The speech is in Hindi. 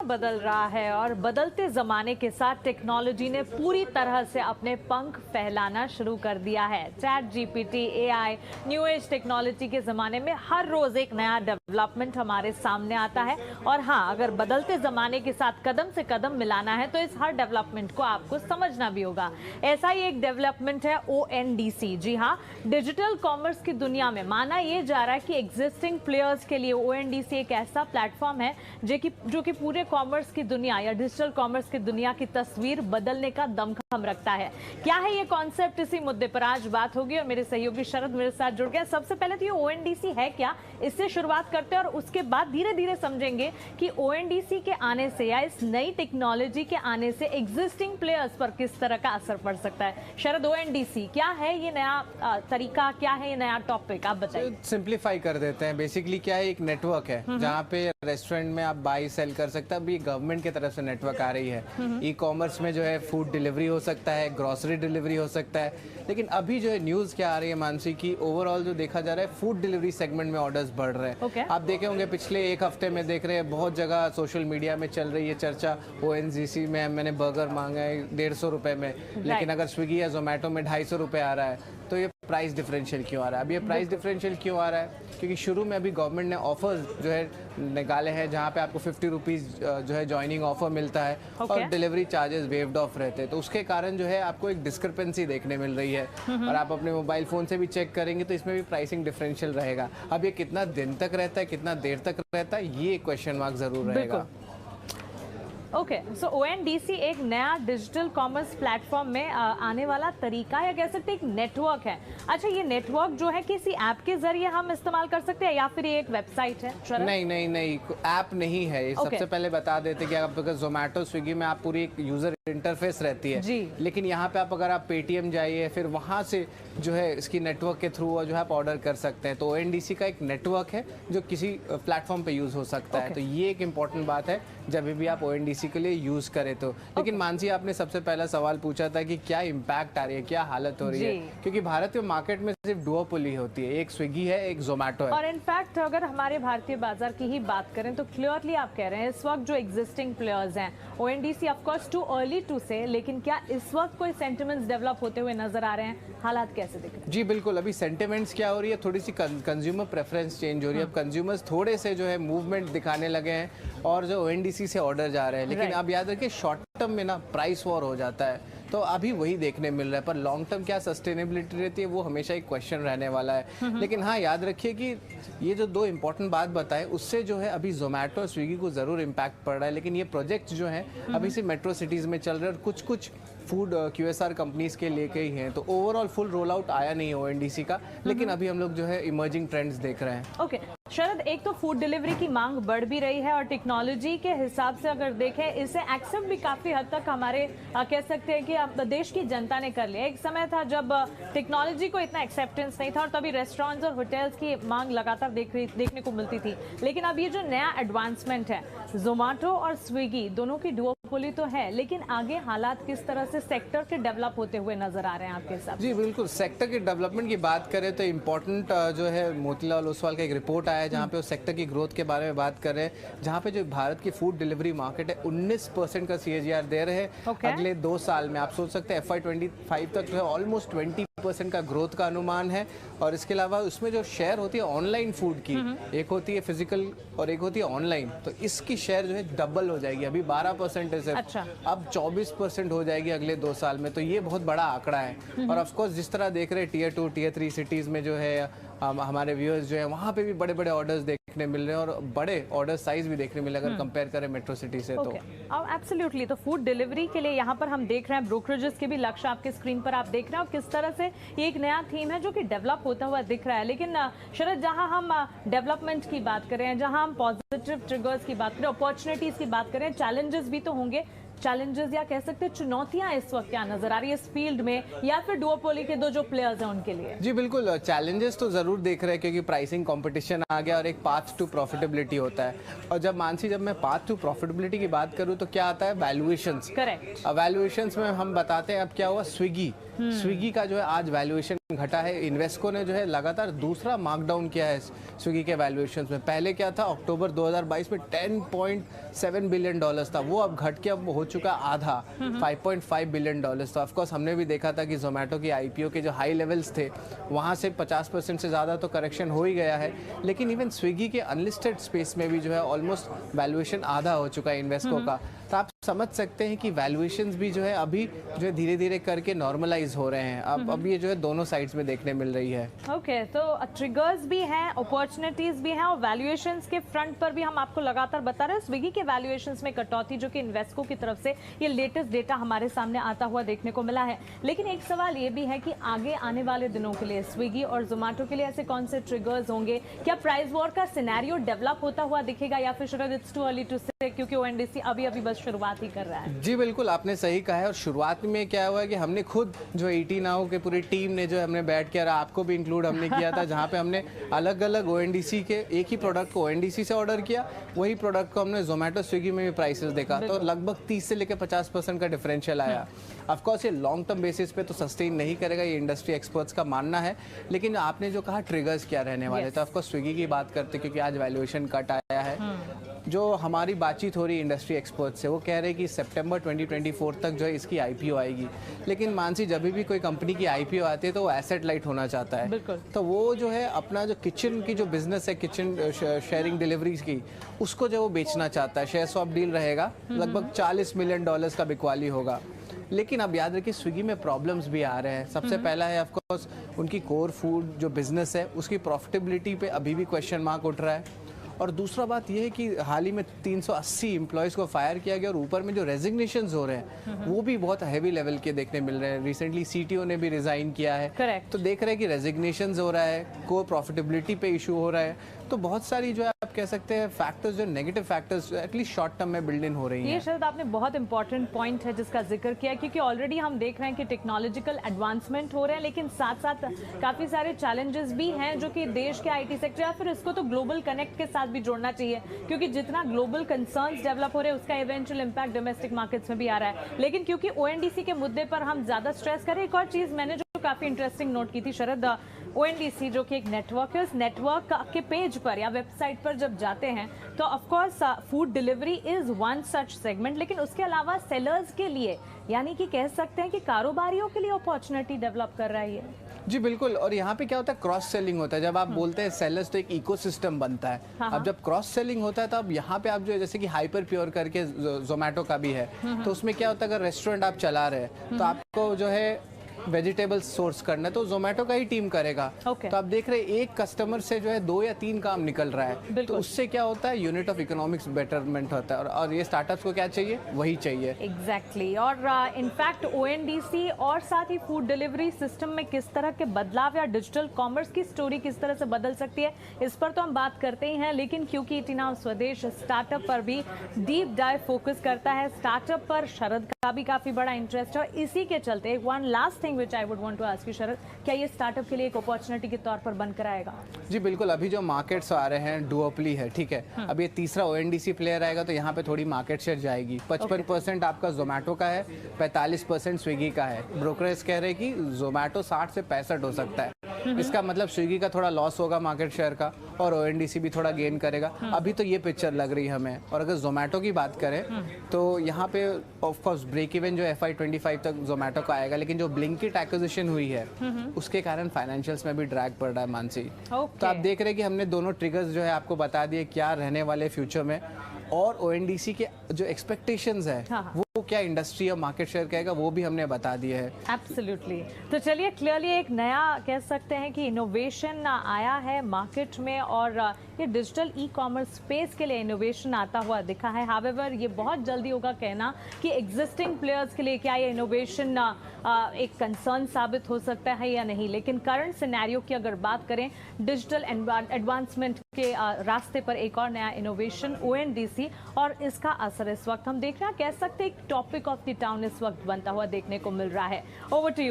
बदल रहा है और बदलते जमाने के साथ टेक्नोलॉजी ने पूरी तरह से अपने पंख फैलाना शुरू कर दिया है। Chat GPT, AI, new age technology के जमाने में हर रोज एक नया डेवलपमेंट हमारे सामने आता है। और हाँ, अगर बदलते जमाने के साथ कदम से कदम मिलाना है तो इस हर डेवलपमेंट को आपको समझना भी होगा। ऐसा ही एक डेवलपमेंट है ONDC। जी हाँ, डिजिटल कॉमर्स की दुनिया में माना यह जा रहा है कि एग्जिस्टिंग प्लेयर्स के लिए ONDC एक ऐसा प्लेटफॉर्म है जो कि पूरे कॉमर्स की दुनिया या डिजिटल कॉमर्स की दुनिया की तस्वीर बदलने का दमखम रखता है। क्या है ये कॉन्सेप्ट, इसी मुद्दे पर आज बात होगी और मेरे सहयोगी शरद मेरे साथ जुड़ गए। सबसे पहले तो ये ONDC है क्या, इससे शुरुआत करते हैं और उसके बाद धीरे धीरे समझेंगे कि ONDC के आने से या इस नई टेक्नोलॉजी के आने से एग्जिस्टिंग प्लेयर्स पर किस तरह का असर पड़ सकता है। शरद, ONDC क्या है, ये नया तरीका क्या है, ये नया टॉपिक आप बताइए। सिंप्लीफाई कर देते हैं। बेसिकली क्या है, एक नेटवर्क है जहाँ पे रेस्टोरेंट में आप बाई सेल कर सकते हैं। अभी गवर्नमेंट की तरफ से नेटवर्क आ रही है। ई कॉमर्स में जो है फूड डिलीवरी हो सकता है, ग्रोसरी डिलीवरी हो सकता है। लेकिन अभी जो है न्यूज़ क्या आ रही है मानसी की, ओवरऑल जो देखा जा रहा है फूड डिलीवरी सेगमेंट में ऑर्डर्स बढ़ रहे हैं। आप देखे होंगे पिछले एक हफ्ते में देख रहे हैं बहुत जगह सोशल मीडिया में चल रही है चर्चा। ONDC में मैंने बर्गर मांगा है 150 रुपए में, लेकिन अगर स्विगी या जोमेटो में 250 रुपए आ रहा है तो ये प्राइस डिफरेंशियल क्यों आ रहा है। अब ये प्राइस डिफरेंशियल क्यों आ रहा है, क्योंकि शुरू में अभी गवर्नमेंट ने ऑफर्स जो है निकाले हैं जहाँ पे आपको 50 रुपीज़ जो है ज्वाइनिंग ऑफर मिलता है और डिलीवरी चार्जेस वेव्ड ऑफ रहते हैं। तो उसके कारण जो है आपको एक डिस्क्रिपेंसी देखने मिल रही है और आप अपने मोबाइल फ़ोन से भी चेक करेंगे तो इसमें भी प्राइसिंग डिफरेंशियल रहेगा। अब ये कितना दिन तक रहता है, कितना देर तक रहता है, ये क्वेश्चन मार्क ज़रूर रहेगा। ओके, सो ONDC एक नया डिजिटल कॉमर्स प्लेटफॉर्म में आने वाला तरीका या कह सकते हैं एक नेटवर्क है। अच्छा, ये नेटवर्क जो है किसी ऐप के जरिए हम इस्तेमाल कर सकते हैं या फिर ये एक वेबसाइट है? नहीं, ऐप नहीं है ये। सबसे पहले बता देते कि आप अगर जोमेटो स्विगी में आप पूरी एक यूजर इंटरफेस रहती है जी। लेकिन यहाँ पे आप अगर आप पेटीएम जाइए फिर वहाँ से जो है इसकी नेटवर्क के थ्रू जो है आप ऑर्डर कर सकते हैं। तो ONDC का एक नेटवर्क है जो किसी प्लेटफॉर्म पे यूज हो सकता है। तो ये एक इम्पॉर्टेंट बात है जब भी आप ONDC के लिए यूज करें तो। लेकिन मानसी, आपने सबसे पहला सवाल पूछा था कि क्या इम्पैक्ट आ रही है, क्या हालत हो रही है, क्योंकि भारतीय मार्केट में सिर्फ डुओपोली होती है, एक स्विगी है, एक जोमेटो है। और इनफैक्ट अगर हमारे भारतीय बाजार की ही बात करें तो क्लियरली आप कह रहे हैं इस वक्त जो एग्जिस्टिंग प्लेयर्स हैं, ONDC of course too early to say, लेकिन क्या इस वक्त कोई सेंटिमेंट्स डेवलप होते हुए नजर आ रहे हैं? हालात कैसे दिख रहे हैं? जी बिल्कुल, अभी सेंटिमेंट्स क्या हो रही है, थोड़ी सी कंज्यूमर प्रेफरेंस चेंज हो रही है। अब कंज्यूमर्स थोड़े से जो है मूवमेंट दिखाने लगे हैं और जो ONDC से ऑर्डर जा रहे हैं। लेकिन अब याद रखिए शॉर्ट टर्म में ना प्राइस वॉर हो जाता है, तो अभी वही देखने मिल रहा है। पर लॉन्ग टर्म क्या सस्टेनेबिलिटी रहती है वो हमेशा एक क्वेश्चन रहने वाला है। लेकिन हाँ, याद रखिए कि ये जो दो इंपॉर्टेंट बात बताए उससे जो है अभी जोमेटो और स्विगी को ज़रूर इम्पैक्ट पड़ रहा है। लेकिन ये प्रोजेक्ट जो है अभी से मेट्रो सिटीज़ में चल रहे हैं और कुछ फूड QSR कंपनीज के लेके ही हैं। तो ओवरऑल फुल रोल आउट आया नहीं है ONDC का, लेकिन अभी हम लोग जो है इमर्जिंग ट्रेंड्स देख रहे हैं। ओके शरद, एक तो फूड डिलीवरी की मांग बढ़ भी रही है और टेक्नोलॉजी के हिसाब से अगर देखें इसे एक्सेप्ट भी काफी हद तक हमारे कह सकते हैं कि अब देश की जनता ने कर लिया। एक समय था जब टेक्नोलॉजी को इतना एक्सेप्टेंस नहीं था और तभी रेस्टोरेंट्स और होटल्स की मांग लगातार देखने को मिलती थी। लेकिन अब ये जो नया एडवांसमेंट है, जोमेटो और स्विगी दोनों की डुओपोली तो है, लेकिन आगे हालात किस तरह से सेक्टर के डेवलप होते हुए नजर आ रहे हैं आपके हिसाब से? जी बिल्कुल, सेक्टर के डेवलपमेंट की बात करें तो इम्पोर्टेंट जो है मोतीलाल ओसवाल का एक रिपोर्ट आया है जहाँ पे उस सेक्टर की ग्रोथ के बारे में बात कर रहे हैं, जहाँ पे जो भारत की फूड डिलीवरी मार्केट है 19% का CAGR दे रहे हैं अगले 2 साल में। आप सोच सकते हैं FY25 तक जो है ऑलमोस्ट 20% का ग्रोथ का अनुमान है। और इसके अलावा उसमें जो शेयर होती है ऑनलाइन फूड की, एक होती है फिजिकल और एक होती है ऑनलाइन, तो इसकी शेयर जो है डबल हो जाएगी। अभी 12% है सिर्फ, अब 24% हो जाएगी अगले 2 साल में। तो ये बहुत बड़ा आंकड़ा है। और ऑफकोर्स जिस तरह देख रहे हैं Tier 2 Tier 3 सिटीज़ में जो है हमारे व्यूअर्स जो है वहाँ पे भी बड़े बड़े ऑर्डर्स देखने मिल रहे हैं और बड़े ऑर्डर साइज भी देखने मिले अगर कंपेयर करें मेट्रो सिटी से। तो एब्सोल्युटली, तो फूड डिलीवरी के लिए यहाँ पर हम देख रहे हैं ब्रोकरेजेस के भी लक्ष्य आपके स्क्रीन पर आप देख रहे हैं और किस तरह से ये एक नया थीम है जो कि डेवलप होता हुआ दिख रहा है। लेकिन शरद, जहाँ हम डेवलपमेंट की बात करें, जहाँ हम पॉजिटिव ट्रिगर्स की बात करें, अपॉर्चुनिटीज की बात करें, चैलेंजेस भी तो होंगे। चैलेंजेस या कह सकते हैं चुनौतियां इस वक्त क्या नजर आ रही है इस फील्ड में, या फिर डुओपोली के दो जो प्लेयर्स हैं उनके लिए? जी बिल्कुल, चैलेंजेस तो जरूर देख रहे हैं क्योंकि प्राइसिंग कंपटीशन आ गया और एक पाथ टू प्रॉफिटेबिलिटी होता है। और जब मानसी, जब मैं पाथ टू प्रॉफिटेबिलिटी की बात करूं तो क्या आता है? वैल्यूएशंस। करेक्ट। वैल्यूएशंस में हम बताते हैं अब क्या हुआ, स्विगी का जो है आज वैल्यूएशन घटा है। इन्वेस्को ने जो है लगातार दूसरा मार्कडाउन किया है स्विगी के वैल्यूएशंस में। पहले क्या था, अक्टूबर 2022 में $10.7 बिलियन था, वो अब घट के अब हो चुका आधा, $5.5 बिलियन। तो ऑफकोर्स हमने भी देखा था कि जोमेटो की आईपीओ के जो हाई लेवल्स थे वहाँ से 50% से ज़्यादा तो करेक्शन हो ही गया है। लेकिन इवन स्विगी के अनलिस्टेड स्पेस में भी जो है ऑलमोस्ट वैल्यूएशन आधा हो चुका है इन्वेस्को का। तो आप समझ सकते हैं कि वैल्यूएशंस भी जो है अभी जो है धीरे धीरे करके नॉर्मलाइज हो रहे हैं। अब ये जो है दोनों साइड्स में देखने मिल रही है। ओके, तो ट्रिगर्स भी हैं, अपॉर्चुनिटीज भी हैं, और वैल्यूएशंस के फ्रंट पर भी हम आपको लगातार बता रहे हैं स्विगी के वैल्यूएशंस में कटौती जो कि इन्वेस्को की तरफ से ये लेटेस्ट डेटा हमारे सामने आता हुआ देखने को मिला है। लेकिन एक सवाल ये भी है कि आगे आने वाले दिनों के लिए स्विगी और जोमेटो के लिए ऐसे कौन से ट्रिगर्स होंगे? क्या प्राइस वॉर का सिनेरियो डेवलप होता हुआ दिखेगा, या फिर शायद इट्स टू अर्ली टू से, क्योंकि ओएनडीसी अभी अभी बस शुरुआत ही कर रहा है? जी बिल्कुल, आपने सही कहा है। और शुरुआत में क्या हुआ कि हमने खुद जो 18 नाउ के पूरी टीम ने जो हमने बैठ के, आपको भी इंक्लूड हमने किया था, जहाँ पे हमने अलग अलग ओएनडीसी के एक ही प्रोडक्ट को ओएनडीसी से ऑर्डर किया, वही प्रोडक्ट को हमने जोमेटो स्विगी में भी प्राइसेस देखा, तो लगभग 30 से लेकर 50% का डिफरेंशियल आया। ऑफकोर्स ये लॉन्ग टर्म बेसिस पे तो सस्टेन नहीं करेगा, ये इंडस्ट्री एक्सपर्ट्स का मानना है। लेकिन आपने जो कहा ट्रिगर्स क्या रहने वाले, तो ऑफकोर्स स्विगी की बात करते क्योंकि आज वैल्यूएशन कट आया है। जो हमारी बातचीत हो रही इंडस्ट्री एक्सपर्ट से, वो कह रहे हैं कि सितंबर 2024 तक जो है इसकी आईपीओ आएगी। लेकिन मानसी, जब भी कोई कंपनी की आईपीओ आती है तो वो एसेट लाइट होना चाहता है। तो वो जो है अपना जो किचन की जो बिजनेस है, किचन शेयरिंग डिलीवरीज की, उसको जो वो बेचना चाहता है। शेयर स्वैप डील रहेगा, लगभग $40 मिलियन का बिकवाली होगा। लेकिन अब याद रखिए स्विगी में प्रॉब्लम्स भी आ रहे हैं। सबसे पहला है ऑफकोर्स उनकी कोर फूड जो बिजनेस है उसकी प्रॉफिटेबिलिटी पे अभी भी क्वेश्चन मार्क उठ रहा है। और दूसरा बात यह है कि हाल ही में 380 एम्प्लॉयज़ को फायर किया गया और ऊपर में जो रेजिग्नेशंस हो रहे हैं वो भी बहुत हैवी लेवल के देखने मिल रहे हैं। रिसेंटली सीटीओ ने भी रिजाइन किया है। Correct. तो देख रहे हैं कि रेजिग्नेशंस हो रहा है, कोर प्रॉफिटेबिलिटी पे इशू हो रहा है। तो बहुत सारी जो है आप कह सकते हैं फैक्टर्स, जो negative factors at least short term में बिल्ड इन हो रही हैं। ये शायद आपने बहुत इंपॉर्टेंट पॉइंट है जिसका जिक्र किया, क्योंकि ऑलरेडी हम देख रहे हैं कि टेक्नोलॉजिकल एडवांसमेंट हो रहे हैं, लेकिन साथ साथ काफ़ी सारे चैलेंजेस भी हैं जो कि देश के आईटी सेक्टर या फिर इसको तो ग्लोबल कनेक्ट के साथ भी जोड़ना चाहिए, क्योंकि जितना ग्लोबल कंसर्न्स डेवलप हो रहे हैं उसका इवेंचुअल इम्पैक्ट डोमेस्टिक मार्केट्स में भी आ रहा है। लेकिन क्योंकि ओएनडीसी के मुद्दे पर हम ज़्यादा स्ट्रेस करें, एक और चीज़ मैंने जो काफ़ी इंटरेस्टिंग नोट की थी शरद, ओएनडीसी जो कि एक नेटवर्क है, उस नेटवर्क के पेज पर या वेबसाइट पर जब जाते हैं तो of course food delivery is one such segment, लेकिन उसके अलावा सेलर्स के लिए, यानी कि कह सकते हैं कि कारोबारियों के लिए अपॉर्चुनिटी डेवलप कर रहा है ये। जी बिल्कुल। और यहाँ पे क्या होता है, क्रॉस सेलिंग होता है। जब आप बोलते हैं सेलर्स तो एक इकोसिस्टम बनता है। अब जब क्रॉस सेलिंग होता है तो अब यहाँ पे आप जो जैसे कि हाइपर प्योर करके जोमेटो का भी है, तो उसमें क्या होता है, अगर रेस्टोरेंट आप चला रहे हैं तो आपको जो है वेजिटेबल्स सोर्स करना है तो जोमेटो का ही टीम करेगा। तो आप देख रहे हैं एक कस्टमर से जो है 2 या 3 काम निकल रहा है, तो उससे क्या होता है, यूनिट ऑफ इकोनॉमिक्स बेटरमेंट होता है। और ये स्टार्टअप्स को क्या चाहिए, वही चाहिए। एग्जैक्टली। और इनफैक्ट ओएनडीसी और साथ ही फूड डिलीवरी सिस्टम में किस तरह के बदलाव या डिजिटल कॉमर्स की स्टोरी किस तरह से बदल सकती है, इस पर तो हम बात करते ही हैं। लेकिन क्योंकि इतना स्वदेश स्टार्टअप पर भी डीप डाइव फोकस करता है, स्टार्टअप पर शरद का भी काफी बड़ा इंटरेस्ट है। इसी के चलते one last thing which I would want to ask you, शरद, क्या ये स्टार्टअप के लिए एक अपॉर्चुनिटी के तौर पर बनकर आएगा? जी बिल्कुल। अभी जो मार्केट्स आ रहे हैं, डुओपोली है, ठीक है, अब ये तीसरा ओएनडीसी प्लेयर आएगा तो यहाँ पे थोड़ी मार्केट शेयर जाएगी। 55% आपका जोमेटो का है, 45% स्विगी का है। ब्रोकरेज कह रहे हैं कि जोमेटो 60 से 65 हो सकता है। इसका मतलब स्विगी का थोड़ा लॉस होगा मार्केट शेयर का और ओएनडीसी भी थोड़ा गेन करेगा। अभी तो ये पिक्चर लग रही है हमें। और अगर जोमेटो की बात करें तो यहाँ पे ऑफकोर्स ब्रेक इवन जो FY25 तक जोमेटो का आएगा, लेकिन जो ब्लिंकिट एक्विजिशन हुई है उसके कारण फाइनेंशियल्स में भी ड्रैग पड़ रहा है मानसी। तो आप देख रहे हैं कि हमने दोनों ट्रिगर्स जो है आपको बता दिए क्या रहने वाले फ्यूचर में, और ओएनडीसी के जो एक्सपेक्टेशंस है वो क्या इंडस्ट्री और मार्केट शेयर कहेगा वो भी हमने बता दिया है। एब्सोल्युटली। तो चलिए, क्लियरली एक नया कह सकते हैं कि इनोवेशन आया है मार्केट में, और ये डिजिटल ई कॉमर्स स्पेस के लिए इनोवेशन आता हुआ दिखा है। हावेवर ये बहुत जल्दी होगा कहना कि एग्जिस्टिंग प्लेयर्स के लिए क्या ये इनोवेशन एक कंसर्न साबित हो सकता है या नहीं, लेकिन करंट सिनेरियो की अगर बात करें, डिजिटल एडवांसमेंट के रास्ते पर एक और नया इनोवेशन ONDC और इसका असर इस वक्त हम देख रहे हैं, कह सकते हैं एक टॉपिक ऑफ द टाउन इस वक्त बनता हुआ देखने को मिल रहा है। Over to you.